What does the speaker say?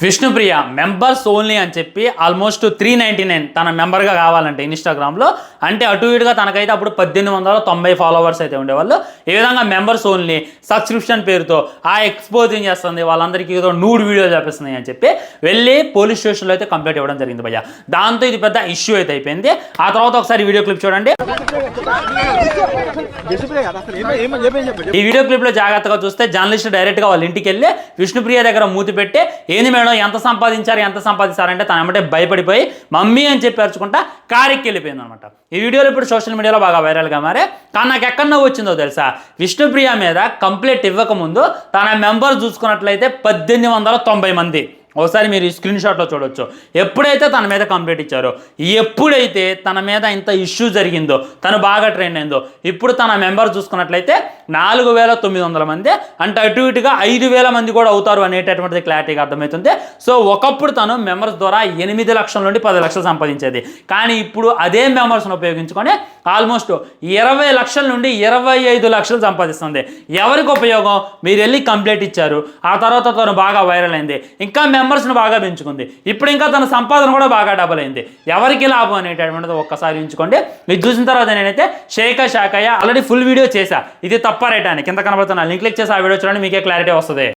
Vishnupriya members only అని చెప్పి almost 399 తన మెంబర్గా కావాలంటే ఇన్స్టాగ్రామ్లో. అంటే అటు ఇటుగా తనకైతే అప్పుడు 1890 ఫాలోవర్స్ అయితే ఉండేవాళ్ళు. ఈ విధంగా మెంబర్స్ ఓన్లీ సబ్స్క్రిప్షన్ పేరుతో ఎక్స్పోజింగ్ చేస్తుంది, వాళ్ళందరికీ ఏదో నూడ్ వీడియో చూపిస్తుంది అని చెప్పి వెళ్ళి పోలీస్ స్టేషన్లో అయితే కంప్లైంట్ ఇవ్వడం జరిగింది భయ్య. దాంతో ఇది పెద్ద ఇష్యూ అయితే అయిపోయింది. ఆ తర్వాత ఒకసారి వీడియో క్లిప్ చూడండి. ఈ వీడియో క్లిప్ లో జాగ్రత్తగా చూస్తే జర్నలిస్ట్ డైరెక్ట్ గా వాళ్ళ ఇంటికి వెళ్ళి విష్ణుప్రియ దగ్గర మూతి పెట్టి ఏంది మేడం ఎంత సంపాదించారంటే తన ఏమంటే భయపడిపోయి మమ్మీ అని చెప్పి అరుచుకుంటా కారెక్కి వెళ్ళిపోయింది అనమాట. ఈ వీడియోలు ఇప్పుడు సోషల్ మీడియాలో బాగా వైరల్గా మారే. కానీ నాకు ఎక్కడో వచ్చిందో తెలుసా, విష్ణుప్రియ మీద కంప్లైంట్ ఇవ్వకముందు తన మెంబర్ చూసుకున్నట్లయితే 1890 మంది. ఒకసారి మీరు ఈ స్క్రీన్ షాట్లో చూడొచ్చు. ఎప్పుడైతే తన మీద కంప్లైంట్ ఇచ్చారో, ఎప్పుడైతే తన మీద ఇంత ఇష్యూ జరిగిందో, తను బాగా ట్రెండ్ అయిందో, ఇప్పుడు తన మెంబర్ చూసుకున్నట్లయితే 4900 మంది. అంటే అటు ఇటుగా 5000 మంది కూడా అవుతారు అనేటటువంటిది క్లారిటీగా అర్థమవుతుంది. సో ఒకప్పుడు తను మెంబర్స్ ద్వారా 8 లక్షల నుండి 10 లక్షలు సంపాదించేది. కానీ ఇప్పుడు అదే మెంబర్స్ను ఉపయోగించుకొని ఆల్మోస్ట్ 20 లక్షల నుండి 25 లక్షలు సంపాదిస్తుంది. ఎవరికి ఉపయోగం? మీరు వెళ్ళి కంప్లైంట్ ఇచ్చారు, ఆ తర్వాత తను బాగా వైరల్ అయింది, ఇంకా మెంబర్స్ను బాగా పెంచుకుంది, ఇప్పుడు ఇంకా తన సంపాదన కూడా బాగా డబుల్ అయింది. ఎవరికి లాభం అనేటటువంటిది ఒక్కసారి ఉంచుకోండి. ఇది చూసిన తర్వాత నేనైతే షాక్ అయ్యా. ఆల్రెడీ ఫుల్ వీడియో చేశా, ఇది తప్ప రైట్ అని కింద కనబడుతున్న లింక్ క్లిక్ చేసి ఆ వీడియో చూడండి, మీకే క్లారిటీ వస్తుంది.